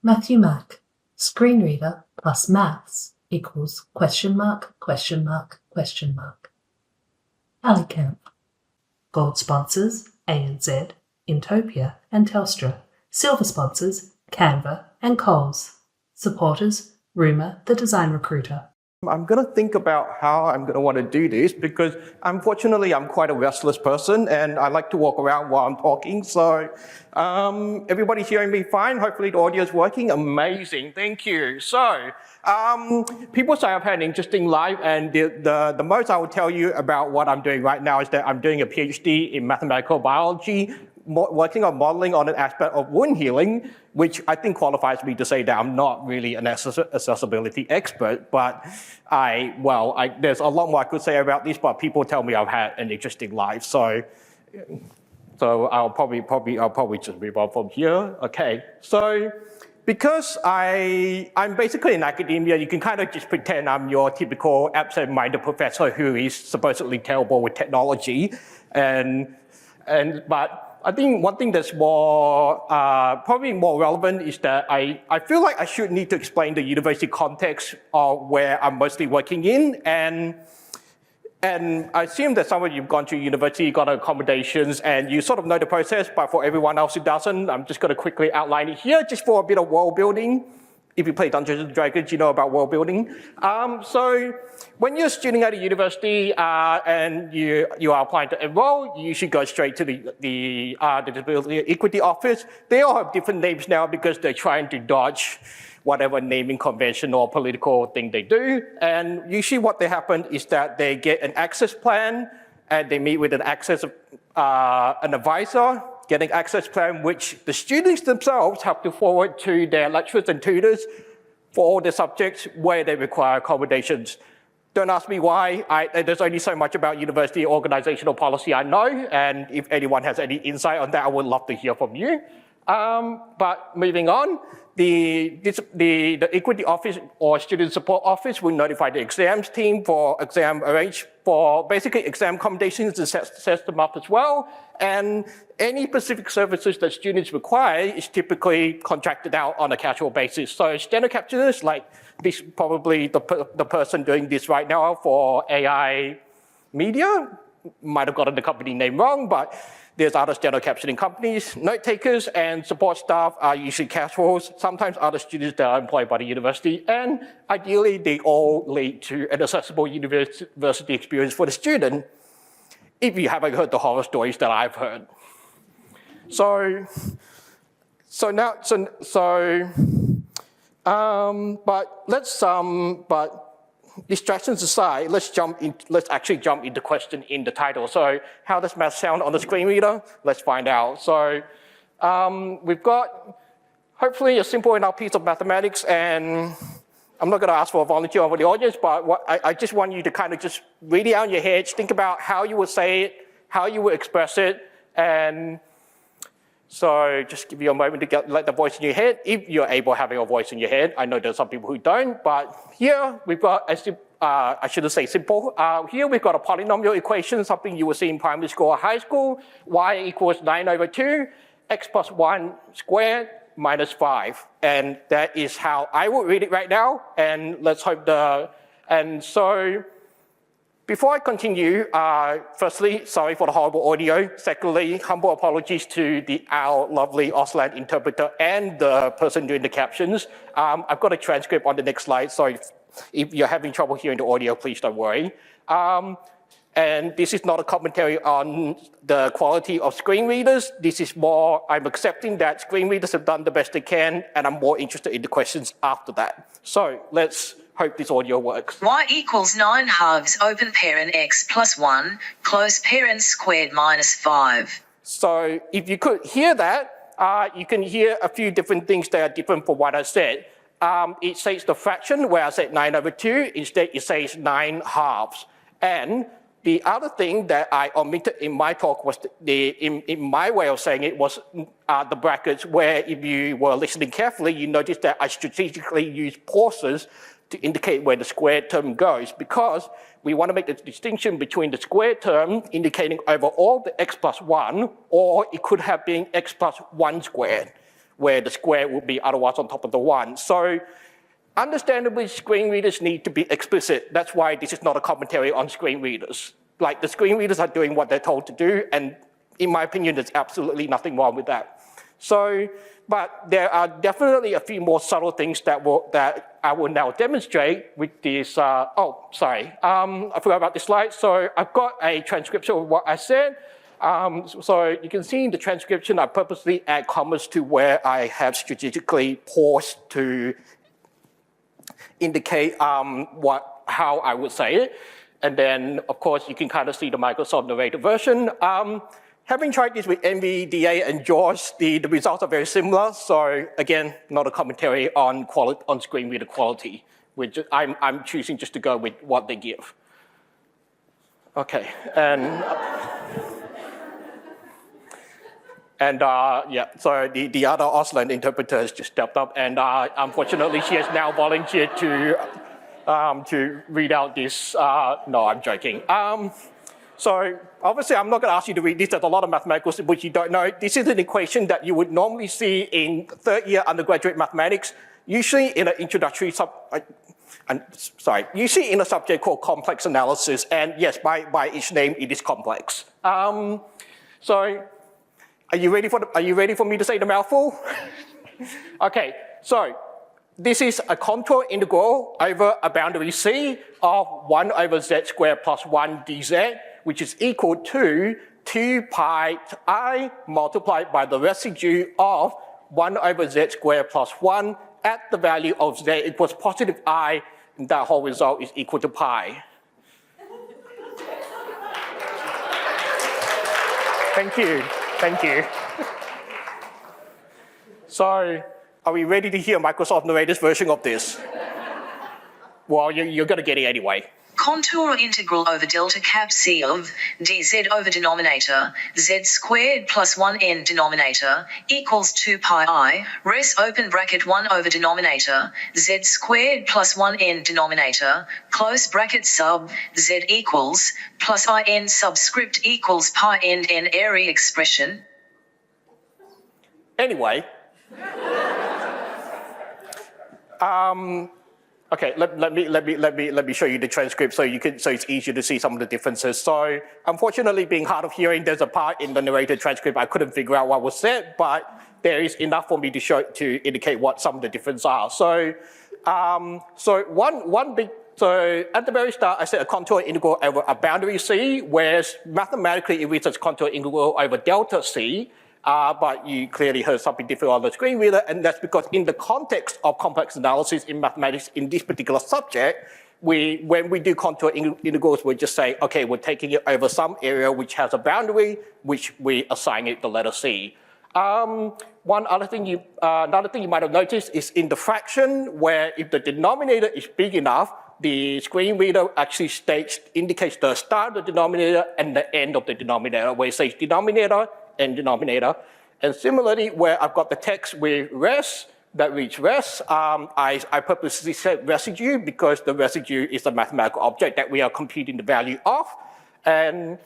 Matthew Mack, screen reader plus maths equals ? Ali Camp. Gold sponsors ANZ, Intopia and Telstra. Silver sponsors Canva and Coles. Supporters Rumour, the design recruiter. I'm going to think about how I'm going to want to do this because unfortunately I'm quite a restless person and I like to walk around while I'm talking. So everybody's hearing me fine. Hopefully the audio is working. Amazing. Thank you. So people say I've had an interesting life, and the most I will tell you about what I'm doing right now is that I'm doing a PhD in mathematical biology, working on modeling on an aspect of wound healing, which I think qualifies me to say that I'm not really an accessibility expert, but there's a lot more I could say about this, but people tell me I've had an interesting life, so I'll probably just move on from here. Okay, so because I'm basically in academia, you can kind of just pretend I'm your typical absent-minded professor who is supposedly terrible with technology, but I think one thing that's probably more relevant is that I feel like I should need to explain the university context of where I'm mostly working in, and I assume that some of you've gone to university, got accommodations, and you sort of know the process, but for everyone else who doesn't, I'm just going to quickly outline it here just for a bit of world building. If you play Dungeons and Dragons, you know about world building. So when you're a student at a university and you are applying to enroll, you should go straight to the Disability Equity Office. They all have different names now because they're trying to dodge whatever naming convention or political thing they do. And usually what happens is that they get an access plan and they meet with an advisor, getting access plan, which the students themselves have to forward to their lecturers and tutors for all the subjects where they require accommodations. Don't ask me why. There's only so much about university organizational policy I know, and if anyone has any insight on that, I would love to hear from you. But moving on, the Equity Office or Student Support Office will notify the exams team for arrange for basically exam accommodations and set them up as well. And any specific services that students require is typically contracted out on a casual basis. So steno captioners, like this, probably the person doing this right now for AI Media, might have gotten the company name wrong, but there's other steno captioning companies. Note takers and support staff are usually casuals, sometimes other students that are employed by the university, and ideally they all lead to an accessible university experience for the student, if you haven't heard the horror stories that I've heard. But distractions aside, let's actually jump into the question in the title. So how does math sound on the screen reader? Let's find out. So we've got hopefully a simple enough piece of mathematics, and I'm not going to ask for a volunteer over the audience, but I just want you to kind of just read it out in your heads, think about how you would say it, how you would express it, and so just give you a moment to let the voice in your head, if you're able having a voice in your head. I know there's some people who don't, but here we've got I shouldn't say simple. Here we've got a polynomial equation, something you will see in primary school or high school. Y equals 9/2, x plus 1 squared minus 5. And that is how I would read it right now. And let's hope so before I continue, firstly, sorry for the horrible audio. Secondly, humble apologies to our lovely Auslan interpreter and the person doing the captions. I've got a transcript on the next slide, so if you're having trouble hearing the audio, please don't worry. And this is not a commentary on the quality of screen readers. This is more, I'm accepting that screen readers have done the best they can, and I'm more interested in the questions after that. So let's hope this audio works. Y equals 9/2 open parent x plus 1 close parent squared minus 5. So if you could hear that, you can hear a few different things that are different from what I said. It says the fraction where I said 9/2, instead it says 9/2. And the other thing that I omitted in my talk was in my way of saying it was the brackets, where if you were listening carefully, you noticed that I strategically used pauses to indicate where the squared term goes, because we want to make the distinction between the squared term indicating over all the x plus 1, or it could have been x plus 1 squared, where the square would be otherwise on top of the 1. So understandably, screen readers need to be explicit. That's why this is not a commentary on screen readers. Like, the screen readers are doing what they're told to do, and in my opinion, there's absolutely nothing wrong with that. So, but there are definitely a few more subtle things that I will now demonstrate with this. I forgot about this slide. So I've got a transcription of what I said. So you can see in the transcription, I purposely add commas to where I have strategically paused to indicate how I would say it. And then, of course, you can kind of see the Microsoft Narrator version. Having tried this with NVDA and JAWS, the results are very similar. So again, not a commentary on screen reader quality, which I'm choosing just to go with what they give. Okay, so the other Auslan interpreter has just stepped up, and unfortunately, she has now volunteered to read out this. No, I'm joking. So obviously, I'm not going to ask you to read this. There's a lot of mathematical symbols you don't know. This is an equation that you would normally see in third-year undergraduate mathematics, usually in an introductory usually in a subject called complex analysis. And yes, by its name, it is complex. So are you ready for me to say the mouthful? Okay, so this is a contour integral over a boundary C of 1 over z squared plus 1 dz, which is equal to 2 pi I multiplied by the residue of 1 over z squared plus 1 at the value of z equals positive I, and that whole result is equal to pi. Thank you. Thank you. So, are we ready to hear Microsoft Narrator's version of this? Well, you're going to get it anyway. Contour integral over delta cap C of dz over denominator, z squared plus 1n denominator, equals 2 pi I, res open bracket 1 over denominator, z squared plus 1n denominator, close bracket sub, z equals, plus in subscript equals pi end n area expression. Anyway. Okay, let me show you the transcript so it's easier to see some of the differences. So unfortunately, being hard of hearing, there's a part in the narrator transcript I couldn't figure out what was said, but there is enough for me to indicate what some of the differences are. So so at the very start, I said a contour integral over a boundary C, whereas mathematically it reads as contour integral over delta C. But you clearly heard something different on the screen reader, and that's because in the context of complex analysis in mathematics in this particular subject, when we do contour integrals, we just say, okay, we're taking it over some area which has a boundary, which we assign it the letter C. Another thing you might have noticed is in the fraction, where if the denominator is big enough, the screen reader actually indicates the start of the denominator and the end of the denominator, where it says denominator and denominator. And similarly, where I've got the text with res, that reads res, I purposely said residue because the residue is a mathematical object that we are computing the value of. And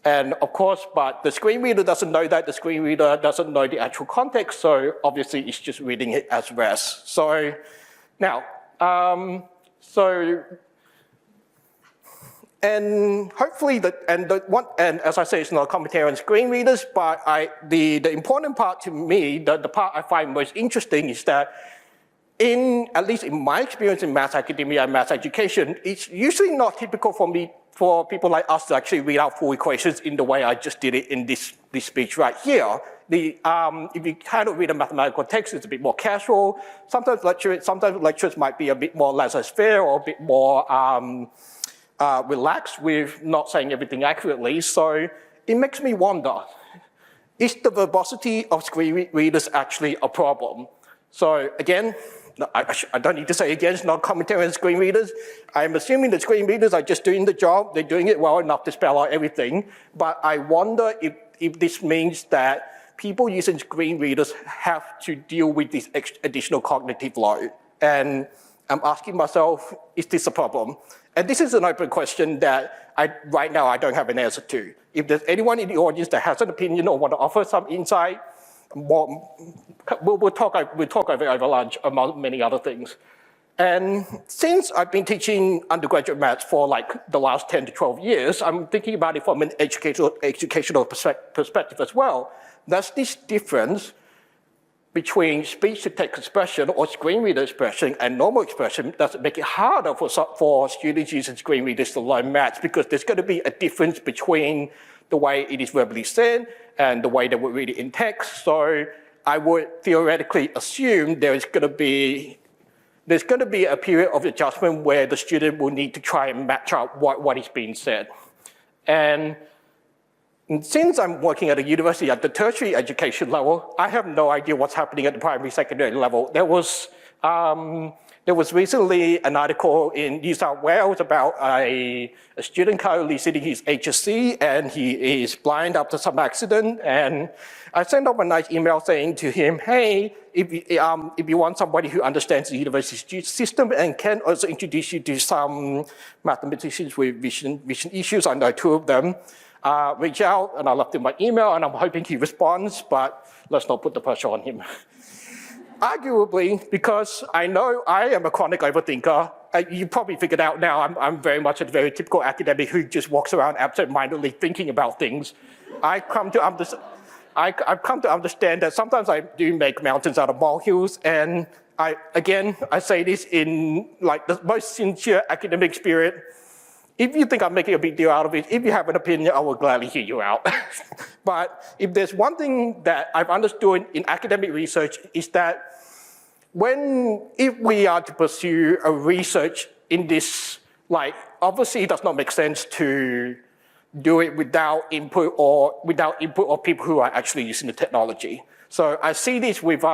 of course, but the screen reader doesn't know that. The screen reader doesn't know the actual context, so obviously it's just reading it as res. So now, and hopefully, and as I say, it's not a commentary on screen readers, but the important part to me, the part I find most interesting is that at least in my experience in math academia and math education, it's usually not typical for people like us to actually read out full equations in the way I just did it in this speech right here. If you kind of read a mathematical text, it's a bit more casual. Sometimes lectures might be a bit more laissez-faire or a bit more relaxed with not saying everything accurately. So it makes me wonder, is the verbosity of screen readers actually a problem? So again, I don't need to say again, it's not commentary on screen readers. I'm assuming the screen readers are just doing the job. They're doing it well enough to spell out everything. But I wonder if this means that people using screen readers have to deal with this additional cognitive load. And I'm asking myself, is this a problem? And this is an open question that right now I don't have an answer to. If there's anyone in the audience that has an opinion or want to offer some insight, we'll talk over lunch, among many other things. And since I've been teaching undergraduate maths for like the last 10 to 12 years, I'm thinking about it from an educational perspective as well. There's this difference between speech-to-text expression or screen reader expression and normal expression that make it harder for students using screen readers to learn maths, because there's going to be a difference between the way it is verbally said and the way they would read it in text. So I would theoretically assume there's going to be a period of adjustment where the student will need to try and match up what is being said. And since I'm working at a university at the tertiary education level, I have no idea what's happening at the primary, secondary level. There was recently an article in New South Wales about a student currently sitting his HSC, and he is blind after some accident. And I sent up a nice email saying to him, hey, if you want somebody who understands the university system and can also introduce you to some mathematicians with vision issues, I know 2 of them, reach out, and I left him my email, and I'm hoping he responds, but let's not put the pressure on him. Arguably, because I know I am a chronic overthinker, you probably figured out now I'm very much a very typical academic who just walks around absent-mindedly thinking about things. I've come to understand that sometimes I do make mountains out of molehills, and I say this in like the most sincere academic spirit. If you think I'm making a big deal out of it, if you have an opinion, I will gladly hear you out. But if there's one thing that I've understood in academic research is that if we are to pursue a research in this, like, obviously it does not make sense to do it without input of people who are actually using the technology. So I see this with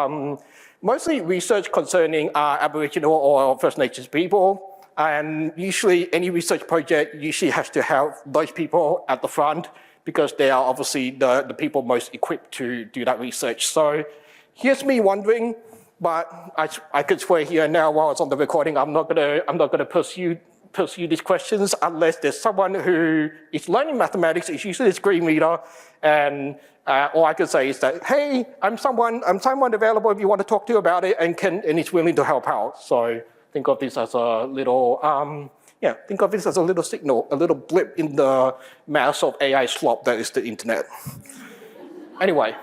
mostly research concerning Aboriginal or First Nations people. And usually any research project usually has to have those people at the front, because they are obviously the people most equipped to do that research. So here's me wondering, but I could swear here and now while it's on the recording, I'm not gonna pursue these questions unless there's someone who is learning mathematics, is using a screen reader, and all I can say is that, hey, I'm someone available if you want to talk to about it, and is willing to help out. So think of this as a little, signal, a little blip in the mass of AI slop that is the internet. Anyway,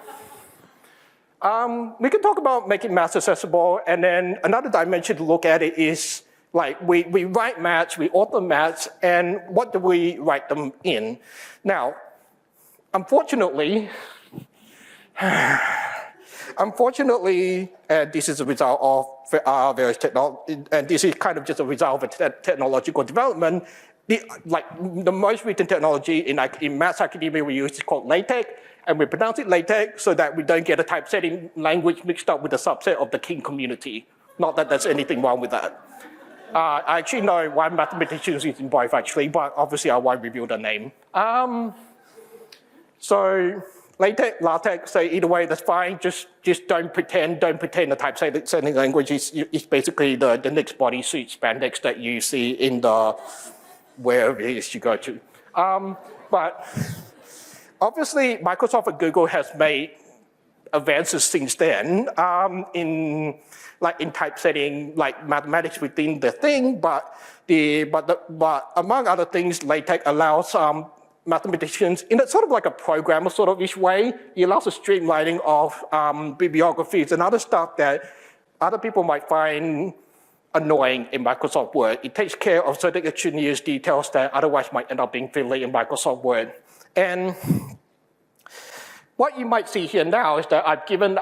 we can talk about making maths accessible, and then another dimension to look at it is, like, we write maths, we author maths, and what do we write them in? Now, unfortunately, this is a result of various technology, and this is kind of just a result of technological development. The most recent technology in maths academia we use is called LaTeX, and we pronounce it LaTeX so that we don't get a typesetting language mixed up with a subset of the King community. Not that there's anything wrong with that. I actually know why mathematicians using both, actually, but obviously I won't reveal the name. So LaTeX, say either way, that's fine. Just don't pretend the typesetting language is basically the next bodysuit spandex that you see in the wherever it is you go to. But obviously, Microsoft and Google has made advances since then in typesetting, like mathematics within the thing. But among other things, LaTeX allows mathematicians in a sort of like a programmer sort of ish way. It allows a streamlining of bibliographies and other stuff that other people might find annoying in Microsoft Word. It takes care of certain extraneous details that otherwise might end up being fiddly in Microsoft Word. And what you might see here now is that I've given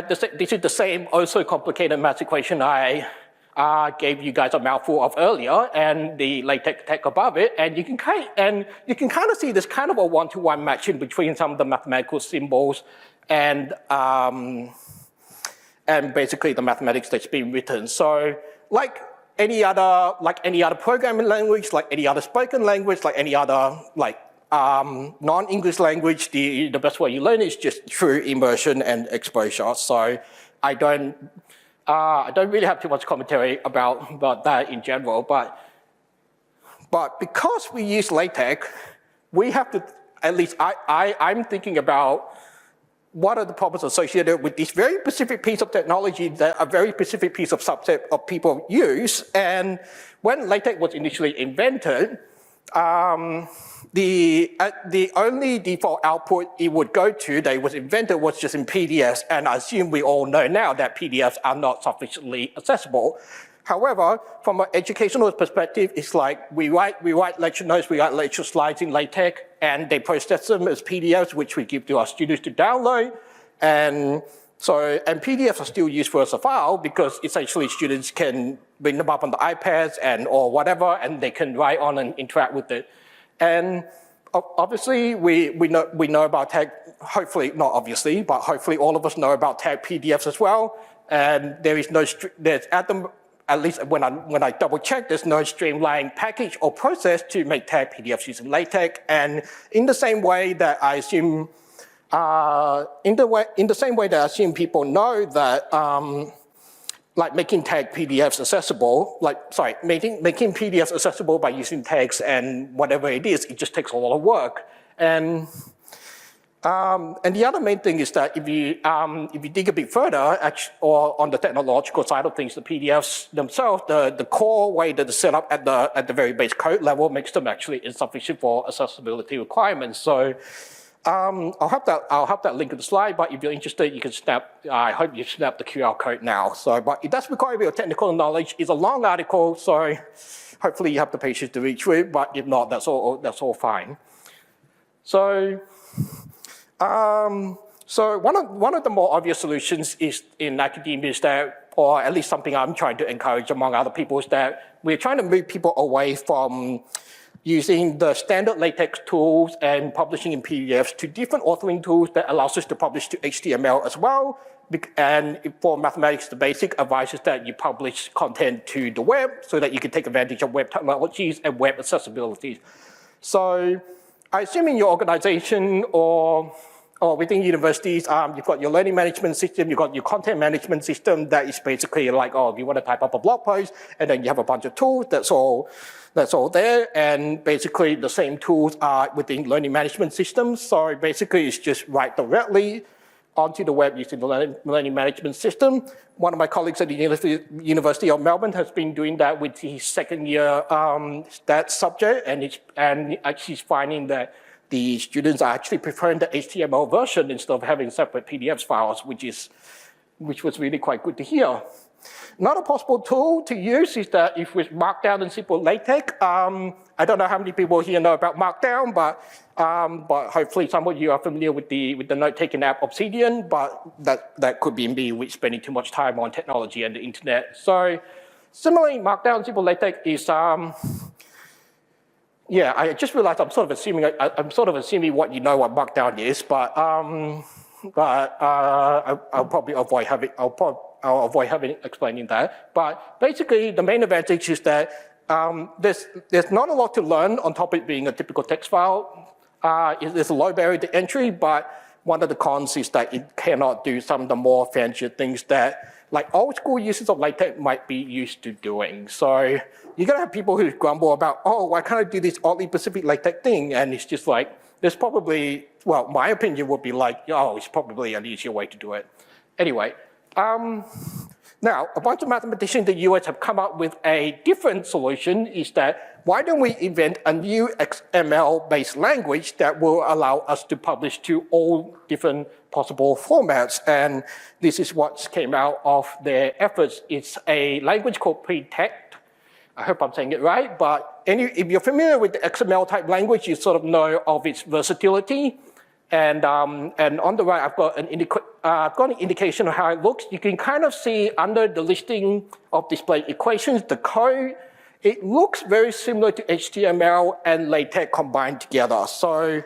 this is the same also complicated math equation I gave you guys a mouthful of earlier, and the LaTeX tech above it, and you can kind of see this kind of a one-to-one matching between some of the mathematical symbols and basically the mathematics that's being written. So like any other programming language, like any other spoken language, like any other non-English language, the best way you learn is just through immersion and exposure. So I don't really have too much commentary about that in general, but because we use LaTeX, we have to, at least I'm thinking about what are the problems associated with this very specific piece of technology that a very specific piece of subset of people use. And when LaTeX was initially invented, the only default output it would go to that it was invented was just in PDFs, and I assume we all know now that PDFs are not sufficiently accessible. However, from an educational perspective, it's like we write lecture notes, we write lecture slides in LaTeX, and they process them as PDFs, which we give to our students to download. And PDFs are still useful as a file because essentially students can bring them up on the iPads or whatever, and they can write on and interact with it. And obviously, we know about TAG, hopefully, not obviously, but hopefully all of us know about TAG PDFs as well. And there is no, at least when I double check, there's no streamlined package or process to make TAG PDFs using LaTeX. And in the same way that I assume, people know that like making TAG PDFs accessible, making PDFs accessible by using tags and whatever it is, it just takes a lot of work. And the other main thing is that if you dig a bit further, or on the technological side of things, the PDFs themselves, the core way that they're set up at the very base code level makes them actually insufficient for accessibility requirements. So I'll have that link in the slide, but if you're interested, you can I hope you snap the QR code now. But it does require a bit of technical knowledge. It's a long article, so hopefully you have the patience to read through it, but if not, that's all fine. So one of the more obvious solutions is in academia is that, or at least something I'm trying to encourage among other people, is that we're trying to move people away from using the standard LaTeX tools and publishing in PDFs to different authoring tools that allows us to publish to HTML as well. And for mathematics, the basic advice is that you publish content to the web so that you can take advantage of web technologies and web accessibility. So I assume in your organization or within universities, you've got your learning management system, you've got your content management system that is basically like, if you want to type up a blog post, and then you have a bunch of tools, that's all there. And basically the same tools are within learning management systems. So basically it's just write directly onto the web using the learning management system. One of my colleagues at the University of Melbourne has been doing that with his second year stats subject, and he's finding that the students are actually preferring the HTML version instead of having separate PDF files, which was really quite good to hear. Another possible tool to use is that if with Markdown and simple LaTeX, I don't know how many people here know about Markdown, but hopefully some of you are familiar with the note-taking app Obsidian, but that could be me with spending too much time on technology and the internet. So similarly, Markdown and simple LaTeX is, yeah, I just realized I'm sort of assuming what you know what Markdown is, but I'll probably avoid having explaining that. But basically, the main advantage is that there's not a lot to learn on top of it being a typical text file. There's a low barrier to entry, but one of the cons is that it cannot do some of the more fancier things that like old school users of LaTeX might be used to doing. So you're gonna have people who grumble about, why can't I do this oddly specific LaTeX thing? And it's just like, there's probably, well, my opinion would be like, it's probably an easier way to do it. Anyway, now, a bunch of mathematicians in the US have come up with a different solution, is that why don't we invent a new XML-based language that will allow us to publish to all different possible formats? And this is what came out of their efforts. It's a language called Pretect. I hope I'm saying it right, but if you're familiar with the XML type language, you sort of know of its versatility. And on the right, I've got an indication of how it looks. You can kind of see under the listing of display equations, the code. It looks very similar to HTML and LaTeX combined together. So,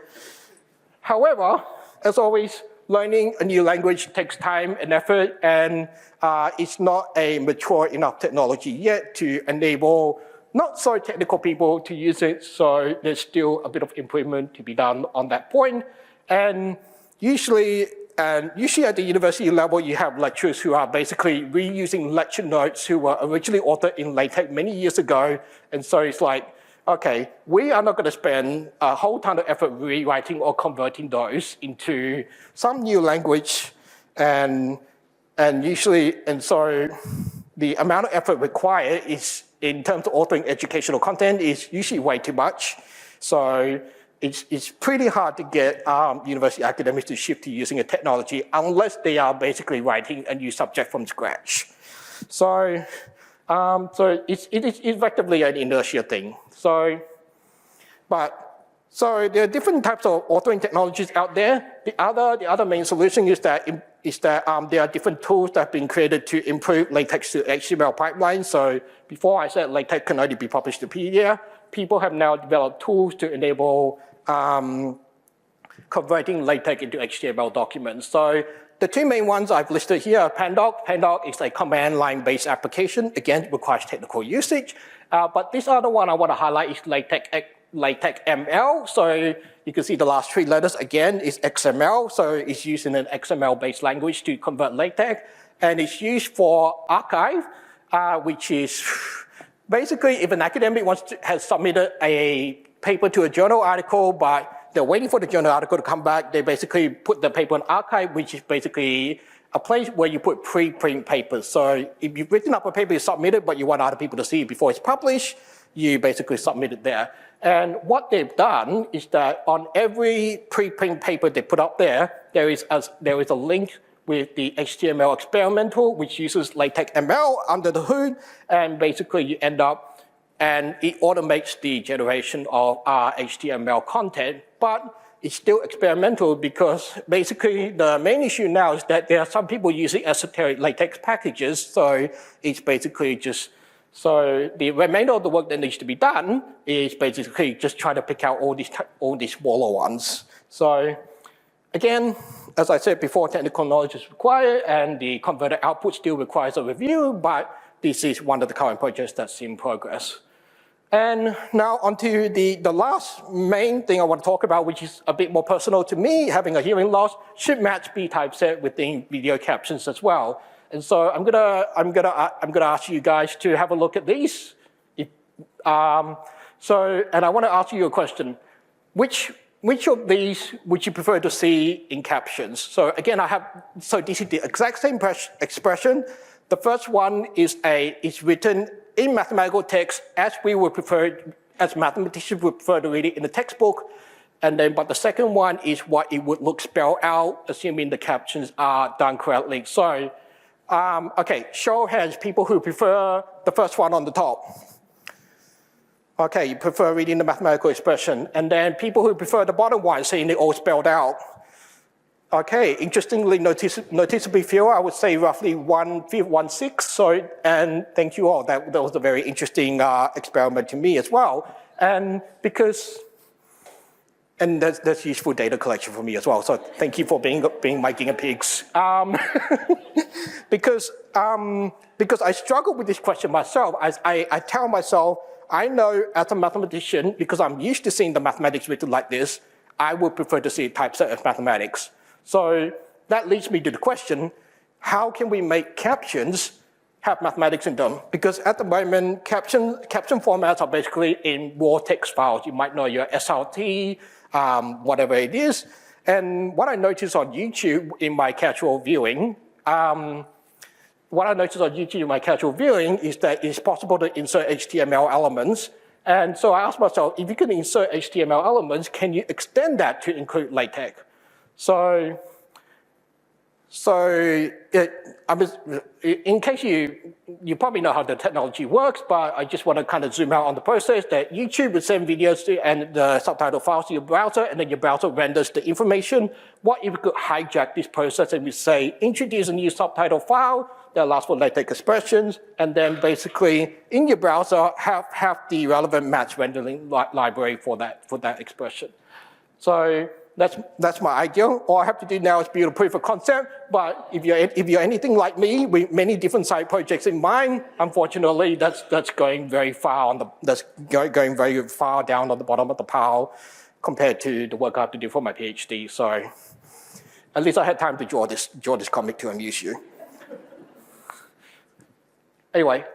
however, as always, learning a new language takes time and effort, and it's not a mature enough technology yet to enable not so technical people to use it. So there's still a bit of improvement to be done on that point. And usually at the university level, you have lecturers who are basically reusing lecture notes who were originally authored in LaTeX many years ago. And so it's like, okay, we are not going to spend a whole ton of effort rewriting or converting those into some new language, and so the amount of effort required is, in terms of authoring educational content, is usually way too much. So it's pretty hard to get university academics to shift to using a technology unless they are basically writing a new subject from scratch. So it is effectively an inertia thing. So there are different types of authoring technologies out there. The other main solution is that there are different tools that have been created to improve LaTeX to HTML pipelines. So before I said LaTeX can only be published to PDF, people have now developed tools to enable converting LaTeX into HTML documents. So the two main ones I've listed here are Pandoc. Pandoc is a command line based application. Again, it requires technical usage. But this other one I want to highlight is LaTeX ML. So you can see the last three letters again is XML. So it's used in an XML based language to convert LaTeX. And it's used for archive, which is basically if an academic has submitted a paper to a journal article, but they're waiting for the journal article to come back, they basically put the paper in archive, which is basically a place where you put pre-print papers. So if you've written up a paper, you submit it, but you want other people to see it before it's published, you basically submit it there. And what they've done is that on every preprint paper they put up there, there is a link with the HTML experimental, which uses LaTeX ML under the hood, and basically you end up, and it automates the generation of HTML content, but it's still experimental because basically the main issue now is that there are some people using esoteric LaTeX packages, so it's basically just, so the remainder of the work that needs to be done is basically just trying to pick out all these smaller ones. So again, as I said before, technical knowledge is required and the converted output still requires a review, but this is one of the current projects that's in progress. And now onto the last main thing I want to talk about, which is a bit more personal to me, having a hearing loss, should match be typeset within video captions as well. And so I'm gonna ask you guys to have a look at these. And I want to ask you a question. Which of these would you prefer to see in captions? So again, so this is the exact same expression. The first one is written in mathematical text as mathematicians would prefer to read it in the textbook. But the second one is what it would look spelled out, assuming the captions are done correctly. So, okay, show of hands, people who prefer the first one on the top. Okay, you prefer reading the mathematical expression. And then people who prefer the bottom one, seeing it all spelled out. Okay, interestingly, noticeably fewer, I would say roughly 1/5, 1/6. So, and thank you all. That was a very interesting experiment to me as well. And that's useful data collection for me as well. So thank you for being my guinea pigs. Because I struggle with this question myself. I tell myself, I know as a mathematician, because I'm used to seeing the mathematics written like this, I would prefer to see typeset as mathematics. So that leads me to the question, how can we make captions have mathematics in them? Because at the moment, caption formats are basically in raw text files. You might know your SRT, whatever it is. And what I noticed on YouTube in my casual viewing, is that it's possible to insert HTML elements. And so I asked myself, if you can insert HTML elements, can you extend that to include LaTeX? So in case you probably know how the technology works, but I just want to kind of zoom out on the process that YouTube would send videos and the subtitle files to your browser, and then your browser renders the information. What if we could hijack this process and we say, introduce a new subtitle file that allows for LaTeX expressions, and then basically in your browser have the relevant match rendering library for that expression. So that's my ideal. All I have to do now is build a proof of concept. But if you're anything like me, with many different side projects in mind, unfortunately, that's going very far going very far down on the bottom of the pile compared to the work I have to do for my PhD. So at least I had time to draw this comic to amuse you. Anyway,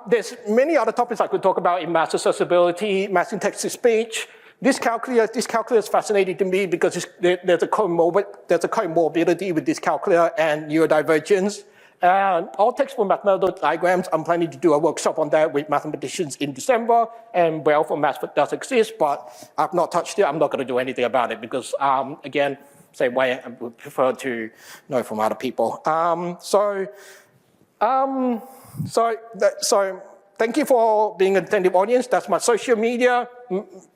there's many other topics I could talk about in mass accessibility, mass text-to-speech. This calculus fascinated to me because there's a comorbidity with this calculus and neurodivergence. And all textbook mathematical diagrams, I'm planning to do a workshop on that with mathematicians in December, and Braille for Math does exist, but I've not touched it. I'm not going to do anything about it because, again, same way I would prefer to know from other people. So thank you for being an attentive audience. That's my social media.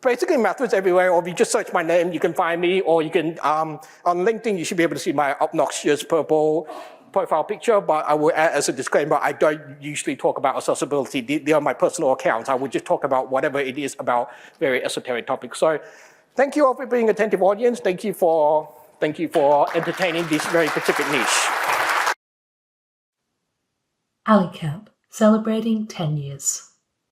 Basically, Matthews everywhere, or if you just search my name, you can find me, or you can, on LinkedIn, you should be able to see my obnoxious purple profile picture, but I will add as a disclaimer, I don't usually talk about accessibility. They are my personal accounts. I would just talk about whatever it is about very esoteric topics. So thank you all for being an attentive audience. Thank you for entertaining this very specific niche. AliCamp, celebrating 10 years.